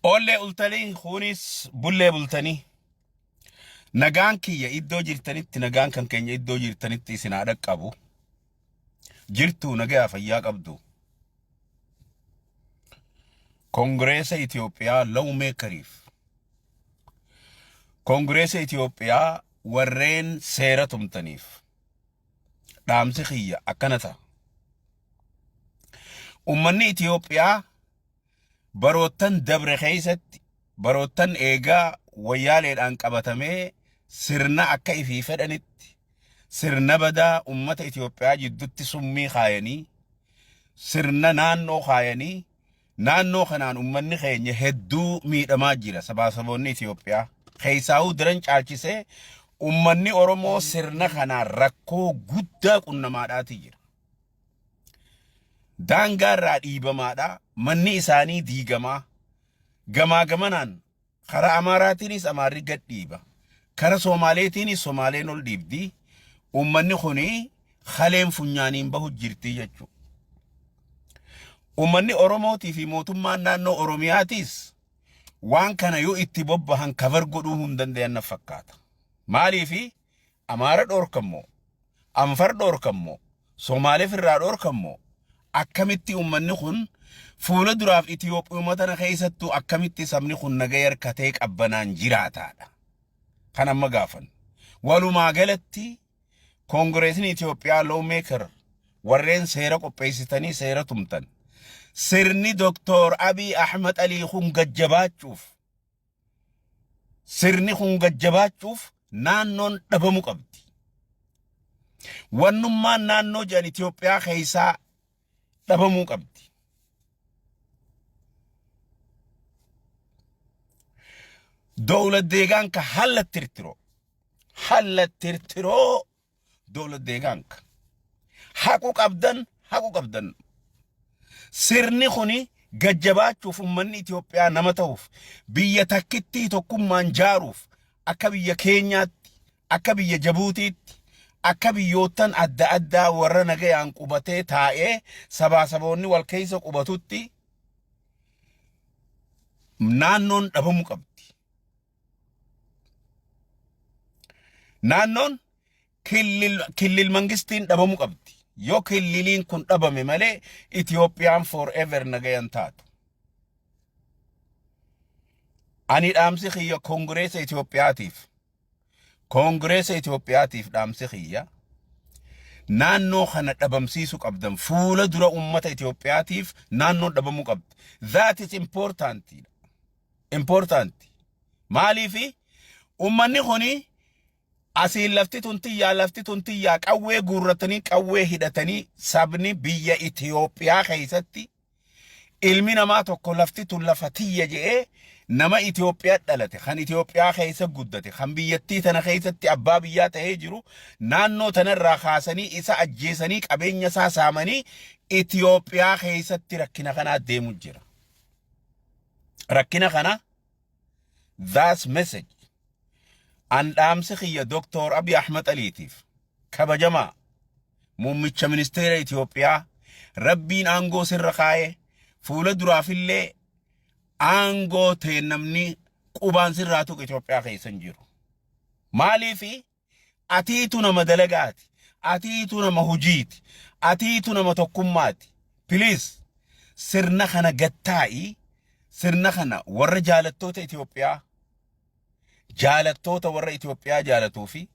Olle ultanii kunis bullee bultanii nagaan kiyya iddoo jirtanitti nagaan kan keenya iddoo jirtanitti isin haa dhaqqabu. Jirtuu nagaa fayyaa qabdu. Kongireesa Itoophiyaa lawmeekariif. Kongireesa Itoophiyaa warreen seera tumtaniif. Dhaamsi kiyya akkana ta'a. Ummanni Itoophiyaa barootan dabre keessatti barootan eegaa wayyaaleedhaan qabatamee sirna akka ifii fedhanitti sirna badaa ummata Itoophiyaa jidduutti summii kaayanii sirna naannoo kaayanii naannoo kanaan ummanni keenya hedduu miidhamaa jira. Sabasaboonni Itoophiyaa keessaa'uu diran caalchisee ummanni Oromoo sirna kanaan rakkoo guddaa qunnamaadhaati jira. Daangaarraa dhiibamaadha. Manni isaanii diigamaa. Gamaa gamanaan karaa Amaaraatiinis Amaarri gad dhiiba. Karaa Somaaleetiinis Somaaleen ol dhiibdi. Ummanni kuni haleen funyaaniin bahu jirti jechuudha. Ummanni Oromootii fi mootummaan naannoo Oromiyaatis waan kana yoo itti bobbahan kabar godhuu hin danda'an fakkaata. Maaliifi Amaara dhoorkammoo, Anfar dhoorkammoo, Somaaleef irraa dhoorkammoo akkamitti ummanni kun fuula duraaf Itoophiyaa tana keessattuu akkamitti sabni kun nagaa harkatee qabbanaan jiraataadha. Kan amma gaafan. Walumaa galatti Kongireesni Itoophiyaa lawmeekar warreen seera qopheessitanii seera tumtan. Sirni Dr. Abiy Ahmed Alii kun gajjabaachuuf. Sirni kun gajjabaachuuf naannoon dhabamuu qabdi. Wannummaan naannoo jedhan Itoophiyaa keessaa dhabamuu qabdi. Dawlad deegaanka halla tirtiroo dawlad deegaanka haquu qabdan. Sirni kuni gajjabaachuuf ummanni Itoophiyaa nama ta'uuf biyya takkitti tokkummaan jaaruuf akka biyya Keenyaatti akka biyya Jabuutiitti akka biyyootan adda addaa warra nagayaan qubatee taa'ee sabasaboonni wal keessa qubatutti naannoon dhabamuu qabdi. Naannoon killil mangistiin dhabamuu qabdi. Yoo killiliin kun dhabame malee Itoophiyaan forever nagayan taatu. Ani dhaamsi kiyya Kongireesa Itoophiyaatiif dhaamsi kiyya naannoo kana dhabamsiisuu qabdan. Fuula dura ummata Itoophiyaatiif naannoon dhabamuu qabdi. That is important. Maaliifi ummanni kuni asiin lafti tuntiyyaa qawwee guurratanii qawwee hidhatanii sabni biyya Itoophiyaa keessatti ilmi namaa tokko lafti tun lafa tiyya jedhee nama Itoophiyaa dhalate kan Itoophiyaa keessa guddate kan biyyattii tana keessatti abbaa biyyaa ta'ee jiru naannoo tanarraa kaasanii isa ajjeesanii qabeenya isaa saamanii Itoophiyaa keessatti rakkina kana deemu jira. Rakkina kana that's message. Dhaamsi kiyya Dr. Abiy Ahmed Aliitiif kabajamaa muummicha ministeera Itoophiyaa rabbiin aangoo sirra kaa'ee fuula duraafillee aangoo ta'e namni qubaan sirraa tuqu Itoophiyaa keessa hin jiru. Maaliifi atiitu nama dalagaati, atiitu nama hujiiti, atiitu nama tokkummaati. Please sirna kana gattaa'i, sirna kana warra jaalattoota Itoophiyaa jaalattoota warra Itoophiyaa jaalatuu fi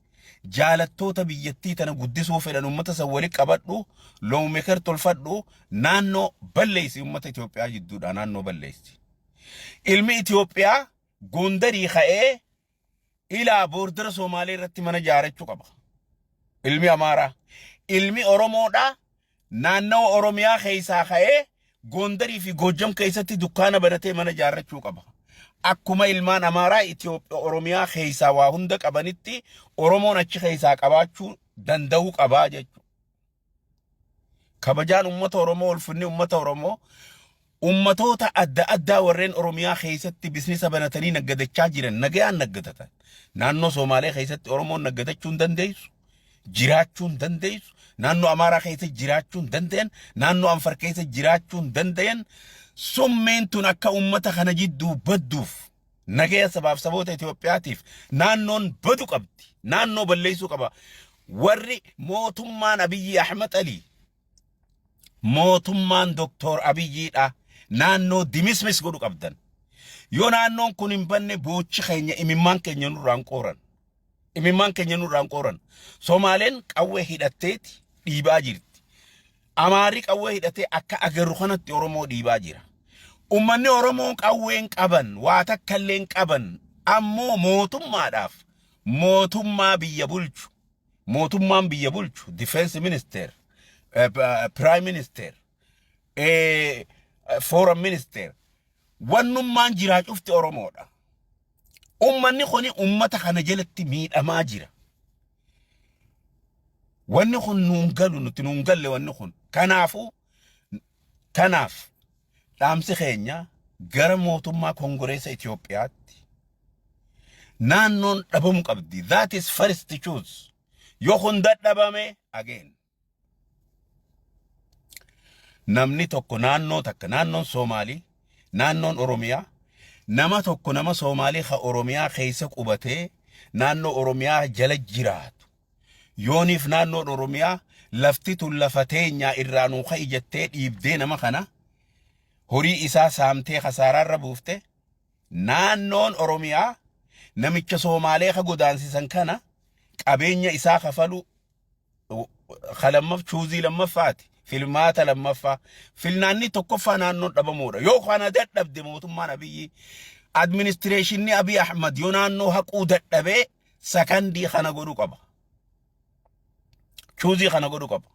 jaalattoota biyyattii tana guddisuu fedhan ummata san walitti qabadhu lawmeekar tolfadhu naannoo balleessi ummata Itoophiyaa jidduudha naannoo balleessi. Ilmi Itoophiyaa Gondarii ka'ee ilaa boordara Somaalee irratti mana jaarachuu qaba. Ilmi Amaaraa, ilmi Oromoodha naannoo Oromiyaa keessaa ka'ee Gondarii fi Gojjam keessatti dukkaana banatee mana jaarachuu qaba. Akkuma ilmaan Amaaraa Itoophiyaa Oromiyaa keessaa waa hunda qabanitti Oromoon achi keessaa qabaachuu danda'uu qabaa jechuudha. Kabajaan ummata Oromoo ulfinni ummata Oromoo ummatoota adda addaa warreen Oromiyaa keessatti biizinesa banatanii naggadachaa jiran nagayaan naggadatan. Naannoo Somaalee keessatti Oromoon naggadachuu hin dandeessu. Jiraachuu hin dandeessu. Naannoo Amaaraa keessatti jiraachuu hin danda'an. Naannoo Anfar keessatti jiraachuu hin danda'an. summeentun akka ummata kana jidduu badduuf nagaya sabaaf saboota Itoophiyaatiif naannoon badu qabdi. Naannoo balleessuu qaba. Warri mootummaan Abiyyi Ahmed Ali, mootummaan Dr. Abiyyiidha naannoo dimismis godhu qabdan. Yoo naannoon kun hin banne boochi keenya imimmaan keenya nurraan qooran. Imimmaan keenya nurraan qooran. Somaaleen qawwee hidhatteeti dhiibaa jirti. Amaarri qawwee hidhatee akka agarru kanatti Oromoo dhiibaa jira. Ummanni Oromoo qawween qaban, waa takkalleen qaban, ammoo mootummaadhaaf mootummaa biyya bulchu. Mootummaan biyya bulchu, Defense Minister, Prime Minister, Foreign Minister, wannummaan jiraachufti Oromoodha. Ummanni kuni ummata kana jalatti miidhamaa jira. Wanni kun nuun galu nuti nuun galle wanni kun. Kanaaf dhaamsi keenya gara mootummaa Kongoreessa Itoophiyaatti naannoon dhabamuu qabdi. That is first to choose. Yoo kun dadhabame again. Namni tokko naannoo takka naannoon Soomaalii, naannoon Oromiyaa, nama tokko nama Soomaalii ka Oromiyaa keessa qubatee naannoo Oromiyaa jala jiraatu. Yooniif naannoon Oromiyaa lafti tun lafa teenyaa irraa nuu ka ijattee dhiibdee nama kana horii isaa saamtee kasaaraarra buufte naannoon Oromiyaa namicha Soomaalee ka godaansisan kana qabeenya isaa kafalu khalammaf chuuzii lammaffaati. Filmaata lammaffaa filnaanni tokkoffaa naannoon dhabamuudha. Yoo kana dadhabde mootummaan Abiyyi administreeshinni Abiy Ahmed yoo naannoo haquu dadhabee sakandii kana godhu qaba. Chuuzii kana godhu qaba.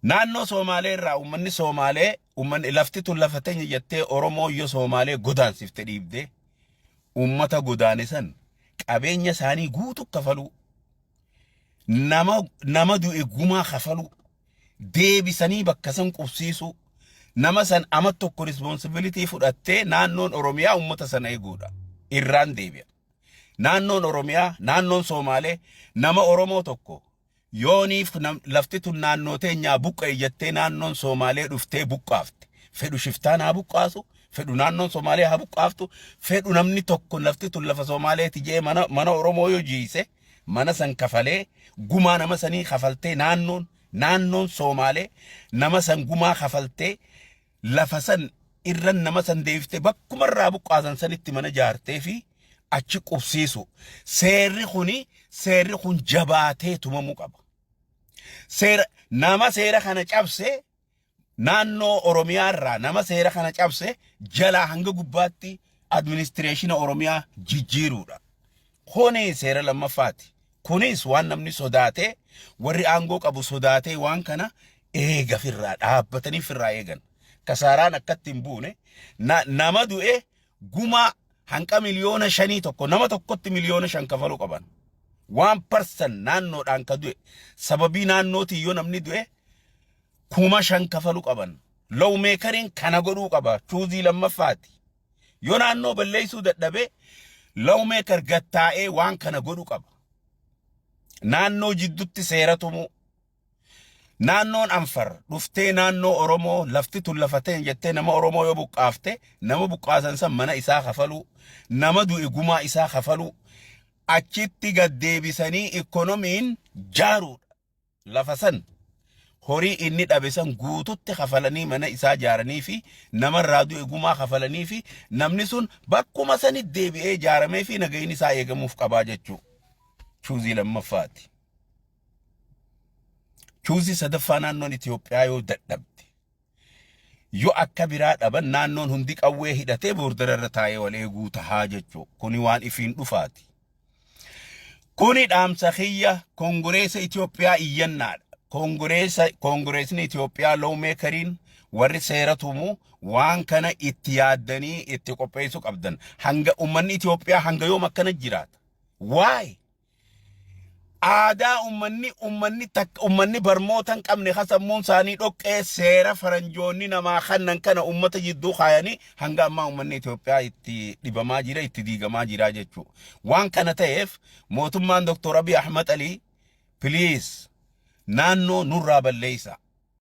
Naannoo Soomaalee irraa ummanni Soomaalee ummanni lafti tun lafa teenya jettee Oromoo yoo Soomaalee godaansifte dhiibdee ummata godaanisan qabeenya isaanii guutu kafalu nama du'e gumaa kafalu deebisanii bakka san qubsiisu nama san ama tokko responsibility fudhattee naannoon Oromiyaa ummata sana eeguudha irraan deebi'a. Naannoon Oromiyaa naannoon Soomaalee nama Oromoo tokko yooniif lafti tun naannoo teenyaa buqqa'e jettee naannoon Soomaalee dhuftee buqqaafte fedhu shiftaan haa buqqaasu fedhu naannoon Soomaalee haa buqqaaftu fedhu namni tokko lafti tun lafa Soomaaleeti jee mana Oromoo yoo jiise mana san kafalee gumaa nama sanii kafaltee naannoon Soomaalee nama san gumaa kafaltee lafa san irran nama san deebiftee bakkumarraa buqqaasan sanitti mana jaartee fi achi qubsiisu. Seerri kun jabaatee tumamuu qaba. Nama seera kana cabse naannoo Oromiyaa irraa nama seera kana cabse jalaa hanga gubbaatti administreeshina Oromiyaa jijjiiruudha. Kuni seera lammaffaati. Kunis waan namni sodaatee warri aangoo qabu sodaatee waan kana eega firraa dhaabbatanii firraa eegan. Kasaaraan akkatti hin buune nama du'e gumaa hanqa miliyoona 5 tokko nama tokkotti miliyoona 5 kafaluu qaban. 1% naannoodhaan ka du'e sababii naannooti yoo namni du'e 5,000 kafaluu qaban. Lawmeekariin kana godhuu qaba. Chuuzii lammaffaati. Yoo naannoo balleessuu dadhabe lawmeekar gattaa'ee waan kana godhuu qaba. Naannoo jidduutti seera tumuu. Naannoon Anfar dhuftee naannoo Oromoo lafti tun lafateen jettee nama Oromoo yoo buqqaafte nama buqqaasan san mana isaa kafaluu nama du'e gumaa isaa kafaluu achitti gaddeebisanii ikonomiin jaaruudha. Lafa san horii inni dhabe san guututti kafalanii mana isaa jaaranii fi namarraa du'e gumaa kafalanii fi namni sun bakkuma sanitti deebi'ee jaaramee fi nagayni isaa eegamuuf qabaa jechuu. Chuuzii lammaffaati. Chuuzii sadaffaa naannoon Itoophiyaa yoo dadhabde yoo akka biraa dhaban naannoon hundi qawwee hidhatee boordararra taa'ee wal eeguu tahaa jechuu. Kuni waan ifiin dhufaati. Kuni dhaamsa kiyya Kongoreessa Itoophiyaa iyyannaadha. Kongoreessni Itoophiyaa lawmeekariin warri seera tumuu waan kana itti yaaddanii itti qopheessuu qabdan. Hanga ummanni Itoophiyaa hanga yoom akkana jiraata? Why? Aadaa ummanni barmootan qabne hasammuun isaanii dhoqqee seera faranjoonni namaa kannan kana ummata jidduu kaayanii hanga ammaa ummanni Itoophiyaa itti dhibamaa jira itti diigamaa jira jechuu. Waan kana ta'eef mootummaan Dr. Abiy Ahmed Ali please naannoo nurraa balleessa.